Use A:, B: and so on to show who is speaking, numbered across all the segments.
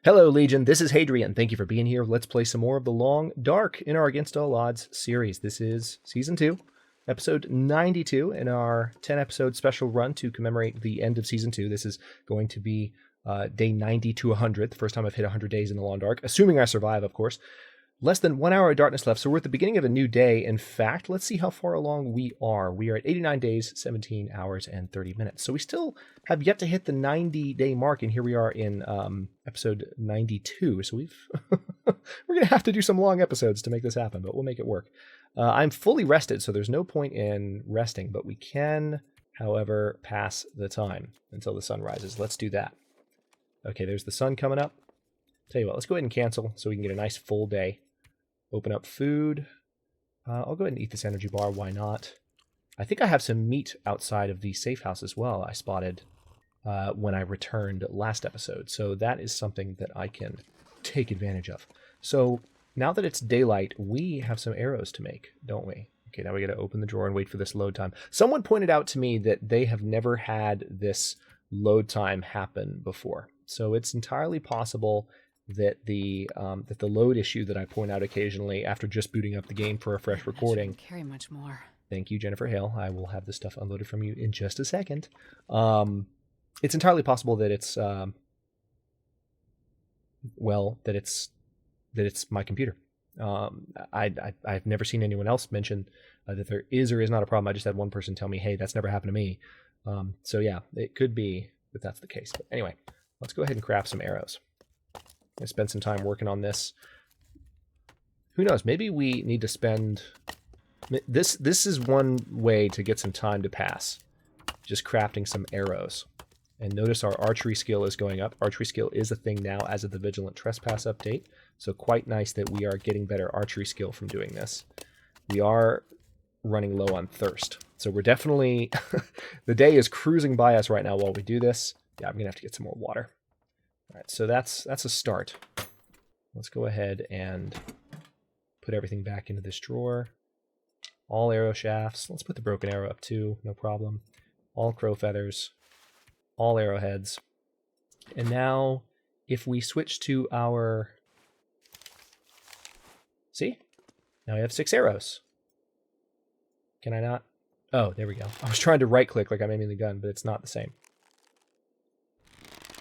A: Hello, Legion. This is Hadrian. Thank you for being here. Let's play some more of The Long Dark in our Against All Odds series. This is Season 2, Episode 92 in our 10-episode special run to commemorate the end of Season 2. This is going to be day 90 to 100, the first time I've hit 100 days in The Long Dark, assuming I survive, of course. Less than 1 hour of darkness left, so we're at the beginning of a new day. In fact, let's see how far along we are. We are at 89 days, 17 hours, and 30 minutes. So we still have yet to hit the 90-day mark, and here we are in episode 92. So we're going to have to do some long episodes to make this happen, but we'll make it work. I'm fully rested, so there's no point in resting, but we can, however, pass the time until the sun rises. Let's do that. Okay, there's the sun coming up. Tell you what, let's go ahead and cancel so we can get a nice full day. Open up food. I'll go ahead and eat this energy bar. Why not? I think I have some meat outside of the safe house as well. I spotted when I returned last episode. So that is something that I can take advantage of. So now that it's daylight, we have some arrows to make, don't we? Okay, now we got to open the drawer and wait for this load time. Someone pointed out to me that they have never had this load time happen before. So it's entirely possible that the load issue that I point out occasionally after just booting up the game for a fresh recording.
B: Carry much more.
A: Thank you, Jennifer Hale. I will have this stuff unloaded from you in just a second. It's entirely possible that it's my computer. I've never seen anyone else mention that there is or is not a problem. I just had one person tell me, hey, that's never happened to me. So yeah, it could be that that's the case. But anyway, let's go ahead and craft some arrows. I spend some time working on this. Who knows? Maybe we need to spend... This is one way to get some time to pass. Just crafting some arrows. And notice our archery skill is going up. Archery skill is a thing now as of the Vigilant Trespass update. So quite nice that we are getting better archery skill from doing this. We are running low on thirst. So we're definitely... the day is cruising by us right now while we do this. Yeah, I'm going to have to get some more water. All right, so that's a start. Let's go ahead and put everything back into this drawer. All arrow shafts. Let's put the broken arrow up too, no problem. All crow feathers. All arrowheads. And now, if we switch to our... See? Now we have 6 arrows. Can I not? Oh, there we go. I was trying to right-click like I'm aiming the gun, but it's not the same.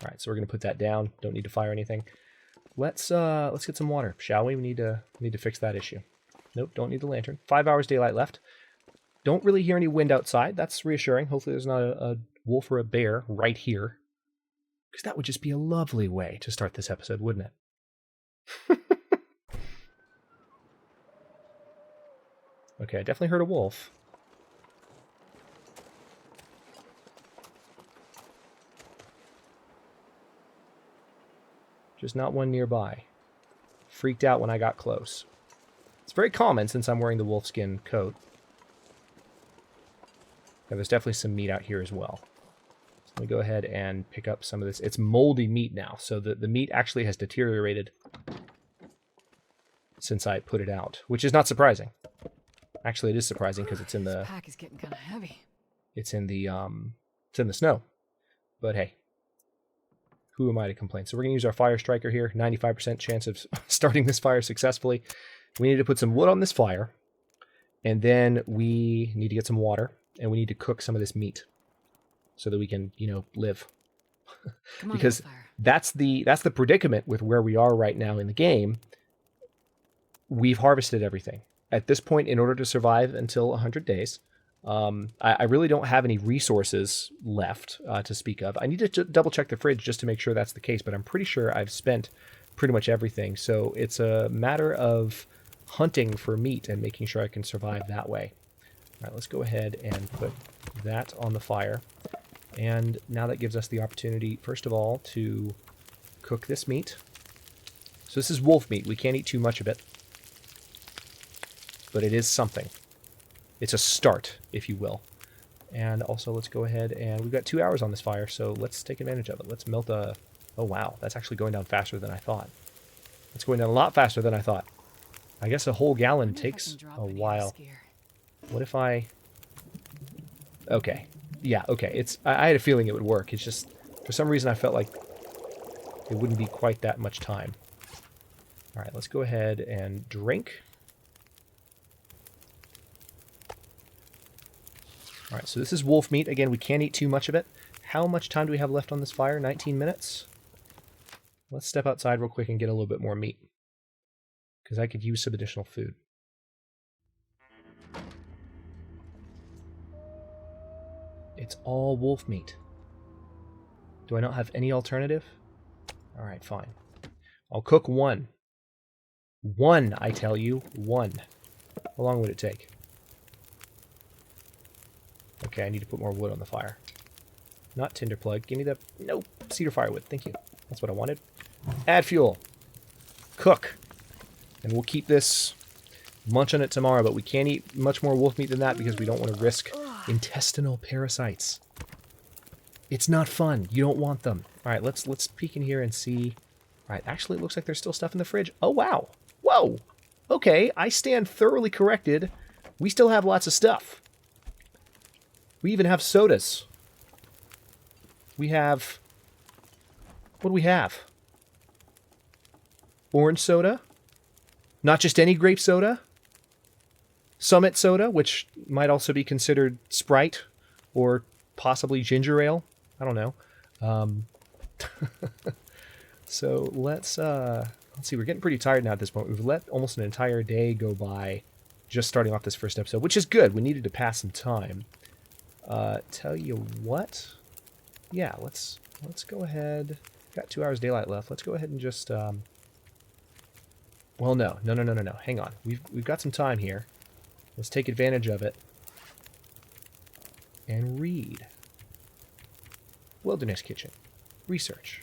A: All right, so we're going to put that down. Don't need to fire anything. Let's get some water, shall we? We need to fix that issue. Nope, don't need the lantern. 5 hours daylight left. Don't really hear any wind outside. That's reassuring. Hopefully there's not a wolf or a bear right here. Because that would just be a lovely way to start this episode, wouldn't it? Okay, I definitely heard a wolf. Just not one nearby. Freaked out when I got close. It's very common since I'm wearing the wolfskin coat. And there's definitely some meat out here as well. So let me go ahead and pick up some of this. It's moldy meat now, so the meat actually has deteriorated since I put it out, which is not surprising. Actually, it is surprising because it's in the...
B: This pack is getting kind of heavy.
A: It's in the snow. But hey. Who am I to complain? So we're going to use our fire striker here. 95% chance of starting this fire successfully. We need to put some wood on this fire. And then we need to get some water. And we need to cook some of this meat. So that we can, live.
B: Come on,
A: because
B: fire.
A: that's the predicament with where we are right now in the game. We've harvested everything. At this point, in order to survive until 100 days... I really don't have any resources left to speak of. I need to double check the fridge just to make sure that's the case, but I'm pretty sure I've spent pretty much everything. So it's a matter of hunting for meat and making sure I can survive that way. All right, let's go ahead and put that on the fire. And now that gives us the opportunity, first of all, to cook this meat. So this is wolf meat. We can't eat too much of it, but it is something. It's a start, if you will. And also, let's go ahead and... We've got 2 hours on this fire, so let's take advantage of it. Let's melt a... Oh, wow. That's actually going down faster than I thought. It's going down a lot faster than I thought. I guess a whole gallon takes a while. What if I... Okay. Yeah, okay. I had a feeling it would work. It's just... For some reason, I felt like it wouldn't be quite that much time. All right, let's go ahead and drink. All right, so this is wolf meat. Again, we can't eat too much of it. How much time do we have left on this fire? 19 minutes? Let's step outside real quick and get a little bit more meat, because I could use some additional food. It's all wolf meat. Do I not have any alternative? All right, fine. I'll cook one. One, I tell you. One. How long would it take? Okay, I need to put more wood on the fire. Not tinder plug. Give me the... Nope. Cedar firewood. Thank you. That's what I wanted. Add fuel. Cook. And we'll keep this... Munch on it tomorrow, but we can't eat much more wolf meat than that because we don't want to risk intestinal parasites. It's not fun. You don't want them. All right, let's peek in here and see. All right, actually, it looks like there's still stuff in the fridge. Oh, wow. Whoa. Okay, I stand thoroughly corrected. We still have lots of stuff. We even have sodas. We have... What do we have? Orange soda. Not just any grape soda. Summit soda, which might also be considered Sprite or possibly ginger ale. I don't know. So let's see. We're getting pretty tired now at this point. We've let almost an entire day go by just starting off this first episode, which is good. We needed to pass some time. Tell you what. Yeah, let's go ahead. Got 2 hours daylight left. Let's go ahead and just well, no. Hang on. We've got some time here. Let's take advantage of it and read. Wilderness Kitchen. Research.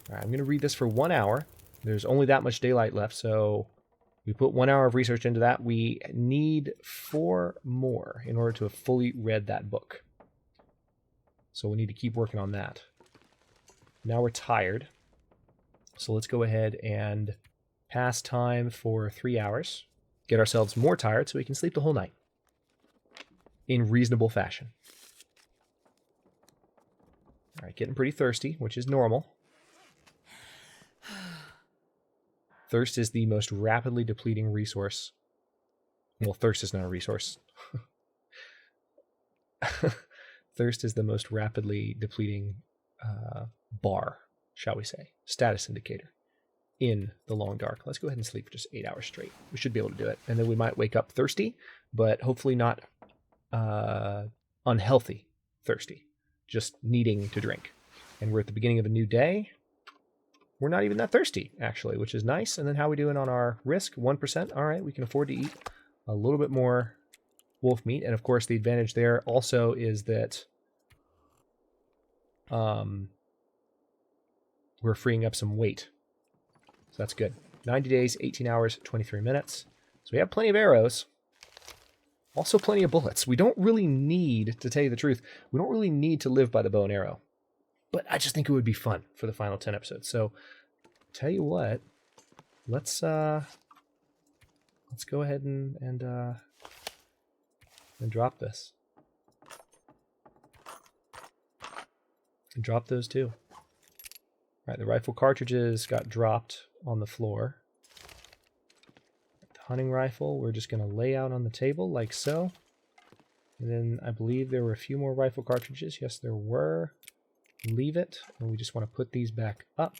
A: All right, I'm going to read this for 1 hour. There's only that much daylight left, so we put 1 hour of research into that. We need 4 more in order to have fully read that book. So we need to keep working on that. Now we're tired. So let's go ahead and pass time for 3 hours. Get ourselves more tired so we can sleep the whole night. In reasonable fashion. All right, getting pretty thirsty, which is normal. Thirst is the most rapidly depleting resource. Well, thirst is not a resource. Thirst is the most rapidly depleting bar, shall we say, status indicator in the long dark. Let's go ahead and sleep for just 8 hours straight. We should be able to do it. And then we might wake up thirsty, but hopefully not unhealthy thirsty, just needing to drink. And we're at the beginning of a new day. We're not even that thirsty, actually, which is nice. And then how are we doing on our risk? 1%. All right, we can afford to eat a little bit more wolf meat. And of course, the advantage there also is that we're freeing up some weight. So that's good. 90 days, 18 hours, 23 minutes. So we have plenty of arrows. Also plenty of bullets. We don't really need, to tell you the truth, we don't really need to live by the bow and arrow. But I just think it would be fun for the final 10 episodes. So, tell you what, let's go ahead and drop this. And drop those too. All right, the rifle cartridges got dropped on the floor. The hunting rifle, we're just going to lay out on the table like so. And then I believe there were a few more rifle cartridges. Yes, there were. Leave it, and we just want to put these back up.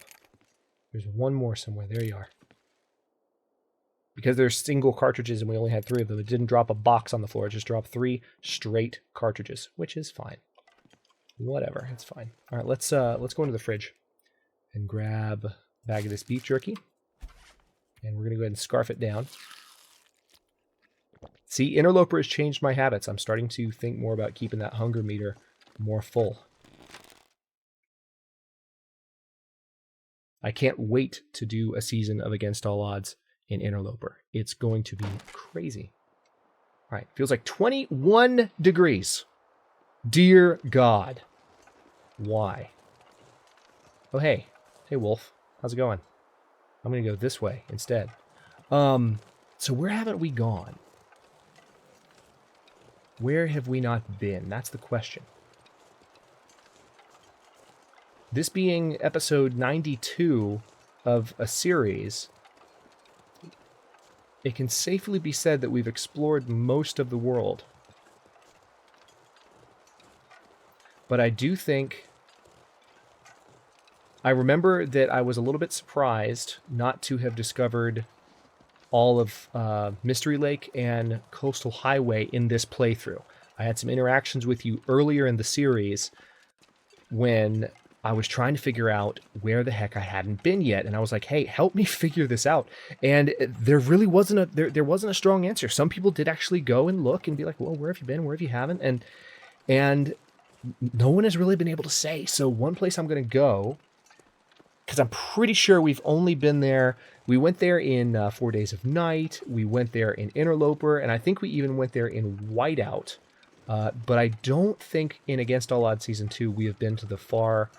A: There's one more somewhere. There you are. Because they're single cartridges and we only had 3 of them, it didn't drop a box on the floor. It just dropped 3 straight cartridges, which is fine. Whatever, it's fine. All right, let's go into the fridge and grab a bag of this beef jerky. And we're going to go ahead and scarf it down. See, Interloper has changed my habits. I'm starting to think more about keeping that hunger meter more full. I can't wait to do a season of Against All Odds in Interloper. It's going to be crazy. All right, feels like 21 degrees. Dear God. Why? Oh, hey. Hey, Wolf. How's it going? I'm going to go this way instead. So where haven't we gone? Where have we not been? That's the question. This being episode 92 of a series, it can safely be said that we've explored most of the world. But I do think... I remember that I was a little bit surprised not to have discovered all of Mystery Lake and Coastal Highway in this playthrough. I had some interactions with you earlier in the series when I was trying to figure out where the heck I hadn't been yet, and I was like, hey, help me figure this out. And there really wasn't there wasn't a strong answer. Some people did actually go and look and be like, well, where have you been? Where have you haven't? And no one has really been able to say. So one place I'm going to go, because I'm pretty sure we've only been there. We went there in 4 Days of Night. We went there in Interloper, and I think we even went there in Whiteout. But I don't think in Against All Odds Season 2 we have been to the far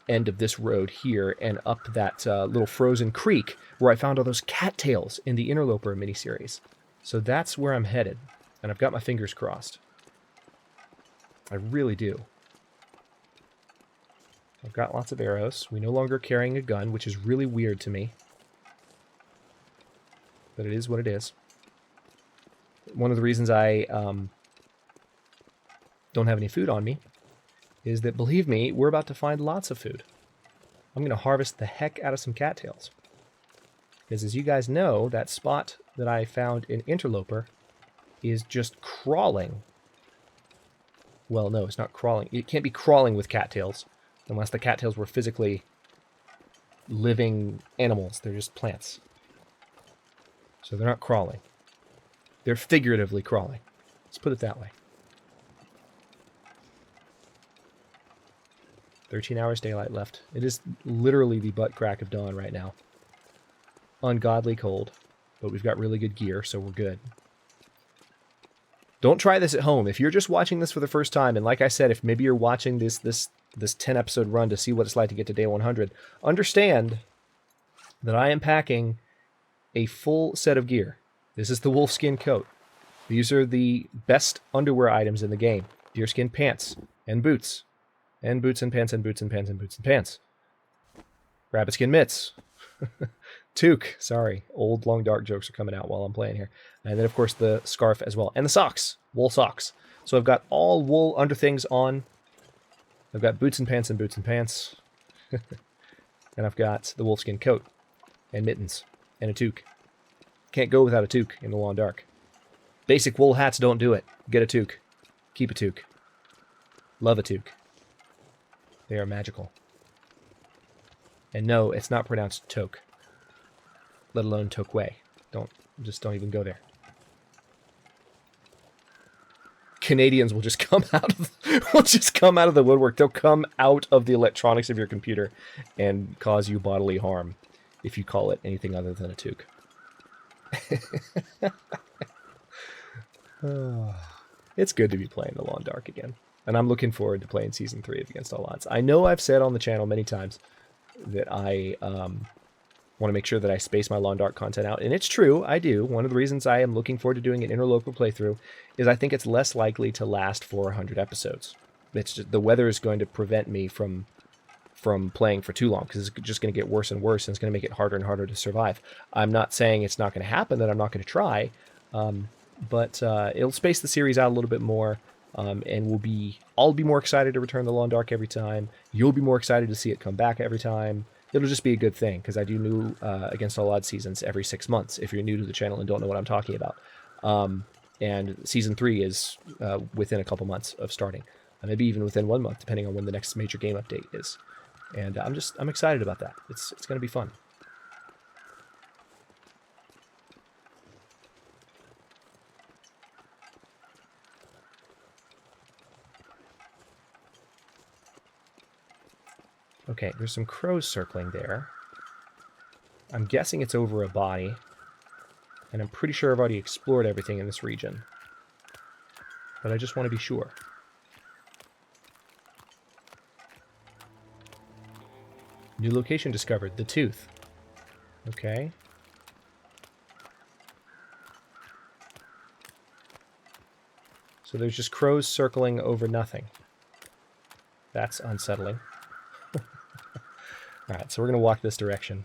A: end of this road here and up that little frozen creek where I found all those cattails in the Interloper miniseries. So that's where I'm headed, and I've got my fingers crossed. I really do. I've got lots of arrows. We no longer carrying a gun, which is really weird to me. But it is what it is. One of the reasons I don't have any food on me is that, believe me, we're about to find lots of food. I'm going to harvest the heck out of some cattails. Because as you guys know, that spot that I found in Interloper is just crawling. Well, no, it's not crawling. It can't be crawling with cattails. Unless the cattails were physically living animals. They're just plants. So they're not crawling. They're figuratively crawling. Let's put it that way. 13 hours daylight left. It is literally the butt crack of dawn right now. Ungodly cold. But we've got really good gear, so we're good. Don't try this at home. If you're just watching this for the first time, and like I said, if maybe you're watching this 10-episode run to see what it's like to get to day 100, understand that I am packing a full set of gear. This is the wolfskin coat. These are the best underwear items in the game. Deerskin pants and boots. And boots and pants and boots and pants and boots and pants. Rabbitskin mitts. Toque. Sorry. Old long dark jokes are coming out while I'm playing here. And then, of course, the scarf as well. And the socks. Wool socks. So I've got all wool underthings on. I've got boots and pants and boots and pants. And I've got the wolfskin coat. And mittens. And a toque. Can't go without a toque in the long dark. Basic wool hats don't do it. Get a toque. Keep a toque. Love a toque. They are magical. And no, it's not pronounced toque. Let alone toque. Don't even go there. Canadians will just come out of the woodwork. They'll come out of the electronics of your computer and cause you bodily harm if you call it anything other than a toque. It's good to be playing The Long Dark again. And I'm looking forward to playing Season 3 of Against All Odds. I know I've said on the channel many times that I want to make sure that I space my Long Dark content out. And it's true, I do. One of the reasons I am looking forward to doing an Interloper playthrough is I think it's less likely to last 400 episodes. It's just, the weather is going to prevent me from playing for too long, because it's just going to get worse and worse, and it's going to make it harder and harder to survive. I'm not saying it's not going to happen, that I'm not going to try, but it'll space the series out a little bit more, and I'll be more excited to return to Long Dark every time. You'll be more excited to see it come back every time. It'll just be a good thing, because I do new Against All Odds seasons every 6 months, if you're new to the channel and don't know what I'm talking about. And Season 3 is within a couple months of starting. Maybe even within 1 month, depending on when the next major game update is. And I'm excited about that. It's going to be fun. Okay, there's some crows circling there. I'm guessing it's over a body. And I'm pretty sure I've already explored everything in this region. But I just want to be sure. New location discovered. The Tooth. Okay. So there's just crows circling over nothing. That's unsettling. Alright, so we're going to walk this direction.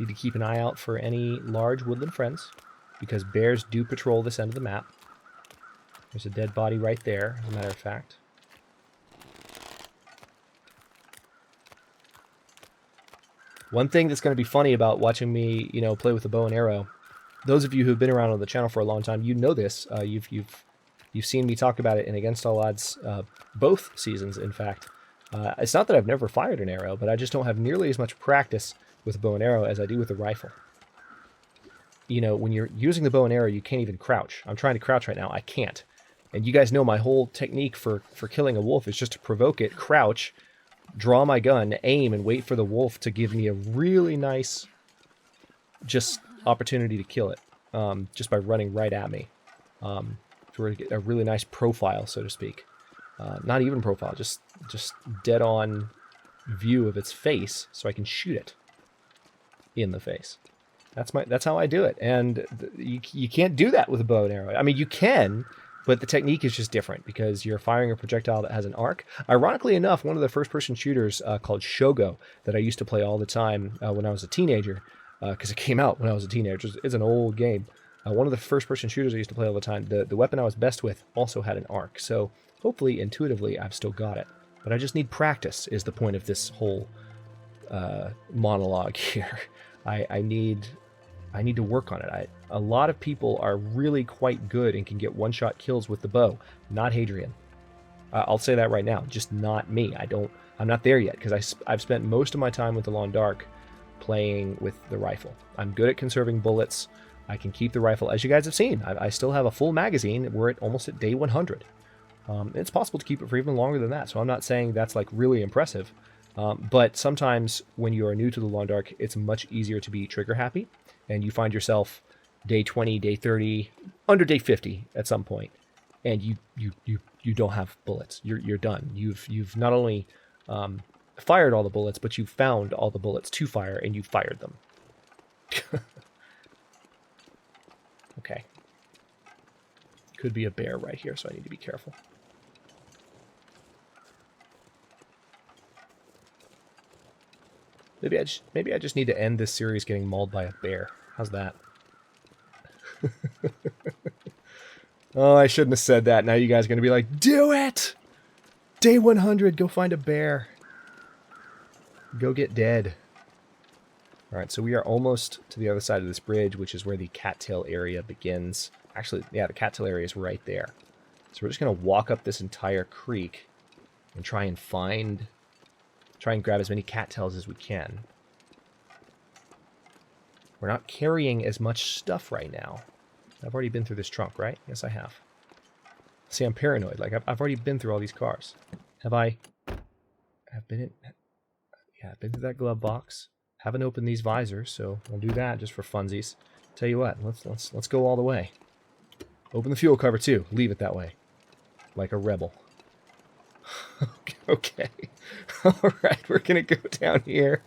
A: Need to keep an eye out for any large woodland friends, because bears do patrol this end of the map. There's a dead body right there, as a matter of fact. One thing that's going to be funny about watching me, play with a bow and arrow, those of you who've been around on the channel for a long time, you know this. You've seen me talk about it in Against All Odds, both seasons, in fact. It's not that I've never fired an arrow, but I just don't have nearly as much practice with a bow and arrow as I do with a rifle. When you're using the bow and arrow, you can't even crouch. I'm trying to crouch right now. I can't. And you guys know my whole technique for killing a wolf is just to provoke it, crouch, draw my gun, aim, and wait for the wolf to give me a really nice just opportunity to kill it, just by running right at me. To get a really nice profile, so to speak. Not even profile, just dead-on view of its face, so I can shoot it in the face. That's how I do it, and you can't do that with a bow and arrow. I mean, you can, but the technique is just different because you're firing a projectile that has an arc. Ironically enough, one of the first-person shooters called Shogo that I used to play all the time when I was a teenager, because it came out when I was a teenager. It's an old game. One of the first-person shooters I used to play all the time, the weapon I was best with also had an arc. So hopefully, intuitively, I've still got it. But I just need practice is the point of this whole monologue here. I need to work on it. A lot of people are really quite good and can get one-shot kills with the bow. Not Hadrian. I'll say that right now. Just not me. I'm not there yet because I've spent most of my time with the Long Dark playing with the rifle. I'm good at conserving bullets. I can keep the rifle, as you guys have seen. I still have a full magazine. We're almost at day 100. It's possible to keep it for even longer than that, so I'm not saying that's like really impressive. But sometimes when you are new to the Long Dark, it's much easier to be trigger happy, and you find yourself day 20, day 30, under day 50 at some point, and you don't have bullets. You're done. You've not only fired all the bullets, but you found all the bullets to fire, and you fired them. Okay. Could be a bear right here, so I need to be careful. Maybe I just need to end this series getting mauled by a bear. How's that? Oh, I shouldn't have said that. Now you guys are going to be like, do it! Day 100, go find a bear. Go get dead. Alright, so we are almost to the other side of this bridge, which is where the cattail area begins. Actually, yeah, the cattail area is right there. So we're just going to walk up this entire creek and try and grab as many cattails as we can. We're not carrying as much stuff right now. I've already been through this trunk, right? Yes, I have. See, I'm paranoid. Like, I've already been through all these cars. Have I? I've been in... Yeah, I've been through that glove box. Haven't opened these visors, so we'll do that just for funsies. Tell you what, let's go all the way. Open the fuel cover too. Leave it that way, like a rebel. Okay. All right, we're gonna go down here,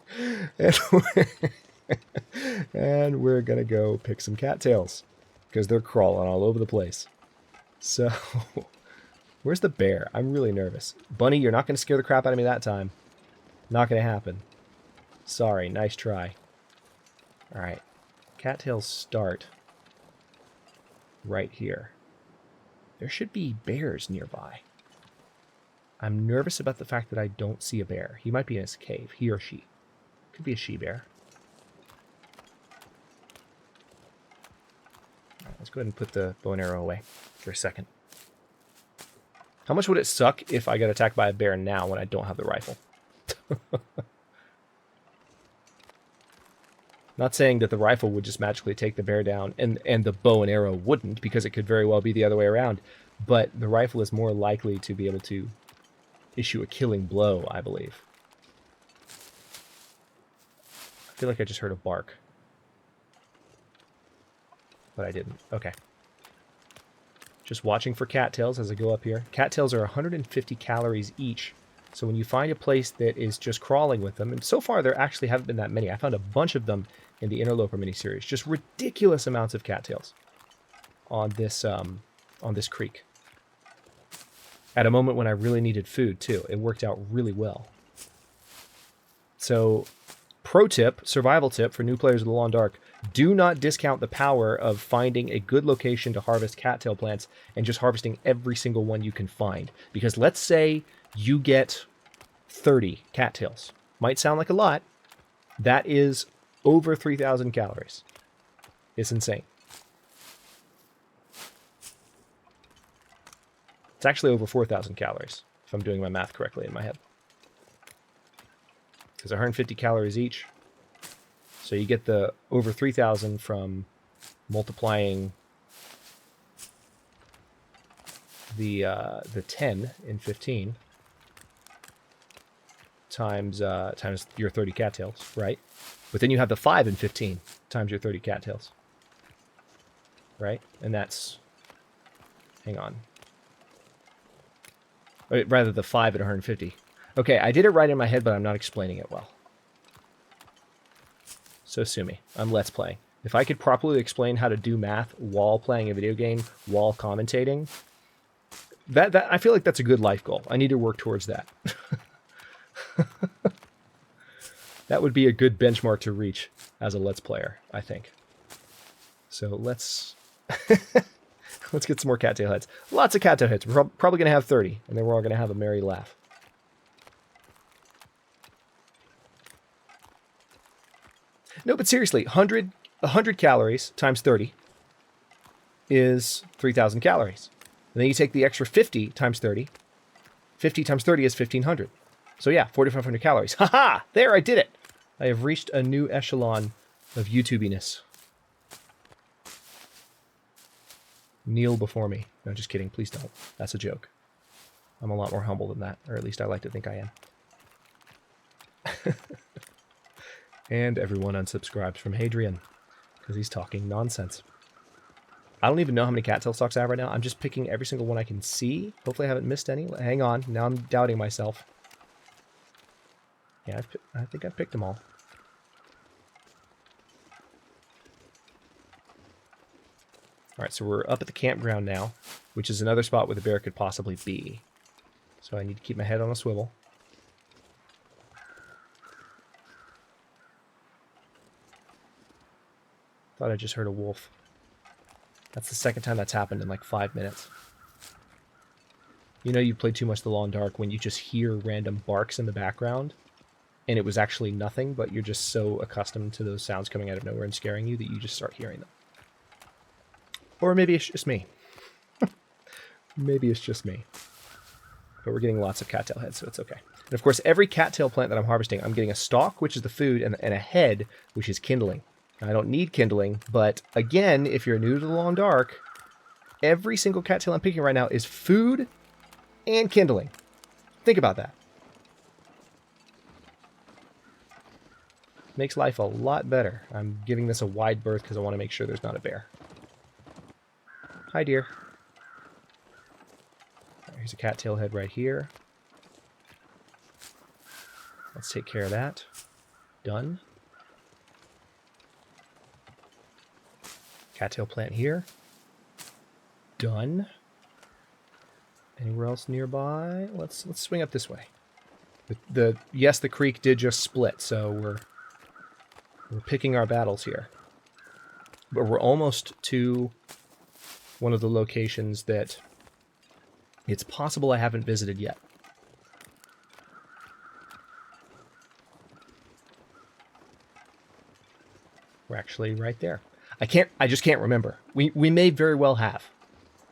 A: and we're gonna go pick some cattails because they're crawling all over the place. So, where's the bear? I'm really nervous. Bunny, you're not gonna scare the crap out of me that time. Not gonna happen. Sorry, nice try. Alright. Cattails start right here. There should be bears nearby. I'm nervous about the fact that I don't see a bear. He might be in his cave. He or she. Could be a she-bear. Alright, let's go ahead and put the bow and arrow away for a second. How much would it suck if I got attacked by a bear now when I don't have the rifle? Not saying that the rifle would just magically take the bear down and the bow and arrow wouldn't, because it could very well be the other way around. But the rifle is more likely to be able to issue a killing blow, I believe. I feel like I just heard a bark. But I didn't. Okay. Just watching for cattails as I go up here. Cattails are 150 calories each. So when you find a place that is just crawling with them, and so far there actually haven't been that many. I found a bunch of them in the Interloper miniseries. Just ridiculous amounts of cattails on this creek. at a moment when I really needed food too. It worked out really well. So, pro tip, survival tip for new players of the Long Dark, do not discount the power of finding a good location to harvest cattail plants and just harvesting every single one you can find. Because let's say you get 30 cattails. Might sound like a lot. That is over 3,000 calories. It's insane. It's actually over 4,000 calories, if I'm doing my math correctly in my head. Because 150 calories each. So you get the over 3,000 from multiplying the 10 in 15 times your 30 cattails, right? But then you have the 5 in 15 times your 30 cattails, right? And that's, hang on. Rather, the 5 at 150. Okay, I did it right in my head, but I'm not explaining it well. So sue me. I'm Let's Playing. If I could properly explain how to do math while playing a video game, while commentating, that I feel like that's a good life goal. I need to work towards that. That would be a good benchmark to reach as a Let's Player, I think. So let's let's get some more cattail heads. Lots of cattail heads. We're probably going to have 30, and then we're all going to have a merry laugh. No, but seriously, 100 calories times 30 is 3,000 calories. And then you take the extra 50 times 30. 50 times 30 is 1,500. So yeah, 4,500 calories. Haha! There, I did it! I have reached a new echelon of YouTubiness. Kneel before me. No, just kidding. Please don't. That's a joke. I'm a lot more humble than that, or at least I like to think I am. And everyone unsubscribes from Hadrian, because he's talking nonsense. I don't even know how many cattail stalks I have right now. I'm just picking every single one I can see. Hopefully I haven't missed any. Hang on. Now I'm doubting myself. Yeah, I think I picked them all. Alright, so we're up at the campground now, which is another spot where the bear could possibly be. So I need to keep my head on a swivel. Thought I just heard a wolf. That's the second time that's happened in like 5 minutes. You know you played too much The Long Dark when you just hear random barks in the background, and it was actually nothing, but you're just so accustomed to those sounds coming out of nowhere and scaring you that you just start hearing them. Or maybe it's just me. Maybe it's just me. But we're getting lots of cattail heads, so it's okay. And of course, every cattail plant that I'm harvesting, I'm getting a stalk, which is the food, and a head, which is kindling. I don't need kindling, but again, if you're new to The Long Dark, every single cattail I'm picking right now is food and kindling. Think about that. Makes life a lot better. I'm giving this a wide berth because I want to make sure there's not a bear. Hi, dear. Here's a cattail head right here. Let's take care of that. Done. Cattail plant here. Done. Anywhere else nearby? Let's swing up this way. Yes, the creek did just split, so we're picking our battles here. But we're almost to one of the locations that it's possible I haven't visited yet. We're actually right there. I just can't remember. We may very well have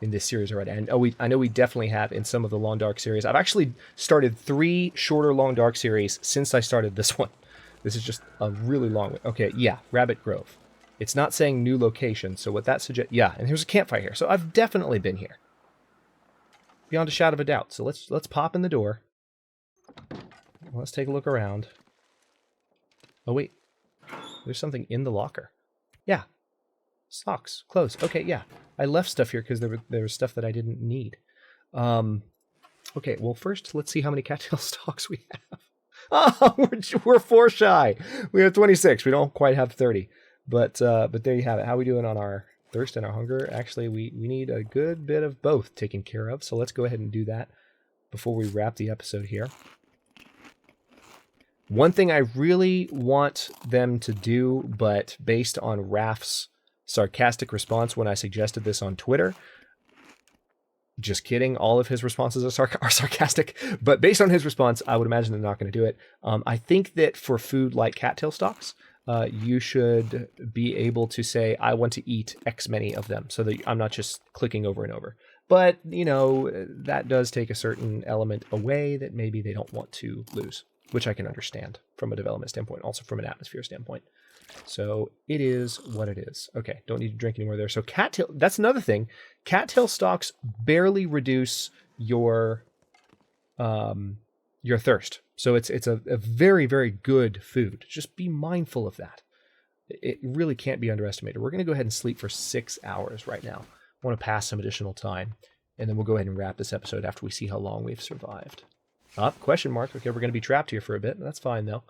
A: in this series already. And I know we definitely have in some of the Long Dark series. I've actually started 3 shorter Long Dark series since I started this one. This is just a really long one. Okay, yeah, Rabbit Grove. It's not saying new location, so what that suggests... Yeah, and there's a campfire here, so I've definitely been here. Beyond a shadow of a doubt. So let's pop in the door. Let's take a look around. Oh, wait. There's something in the locker. Yeah. Socks. Clothes. Okay, yeah. I left stuff here because there was stuff that I didn't need. Okay, well, first, let's see how many cattail stalks we have. Oh, we're 4 shy. We have 26. We don't quite have 30. But there you have it. How are we doing on our thirst and our hunger? Actually, we need a good bit of both taken care of. So let's go ahead and do that. before we wrap the episode here. One thing I really want them to do, but based on Raf's sarcastic response when I suggested this on Twitter, just kidding, all of his responses are sarcastic, but based on his response, I would imagine they're not going to do it. I think that for food like cattail stalks, you should be able to say, I want to eat X many of them, so that I'm not just clicking over and over. But, that does take a certain element away that maybe they don't want to lose, which I can understand from a development standpoint, also from an atmosphere standpoint. So it is what it is. Okay, don't need to drink anymore there. So cattail, that's another thing. Cattail stalks barely reduce your thirst. So it's a very, very good food. Just be mindful of that. It really can't be underestimated. We're going to go ahead and sleep for 6 hours right now. I want to pass some additional time, and then we'll go ahead and wrap this episode after we see how long we've survived. Question mark. Okay, we're going to be trapped here for a bit. That's fine, though.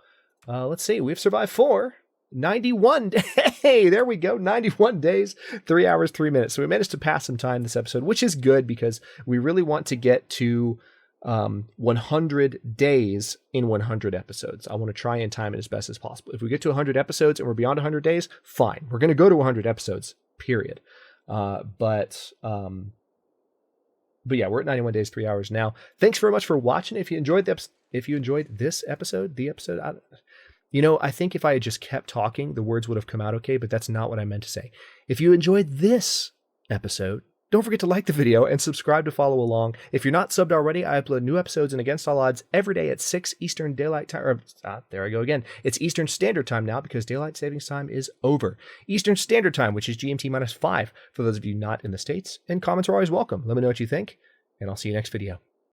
A: Let's see. We've survived for 91 days. Hey, there we go. 91 days, 3 hours, 3 minutes. So we managed to pass some time this episode, which is good because we really want to get to 100 days in 100 episodes. I want to try and time it as best as possible. If we get to 100 episodes and we're beyond 100 days, fine. We're going to go to 100 episodes, period. But yeah, we're at 91 days, 3 hours now. Thanks very much for watching. If you enjoyed this episode, I think if I had just kept talking, the words would have come out okay, but that's not what I meant to say. If you enjoyed this episode, don't forget to like the video and subscribe to follow along. If you're not subbed already, I upload new episodes in Against All Odds every day at 6 Eastern Daylight Time. There I go again. It's Eastern Standard Time now because Daylight Savings Time is over. Eastern Standard Time, which is GMT -5 for those of you not in the States. And comments are always welcome. Let me know what you think, and I'll see you next video.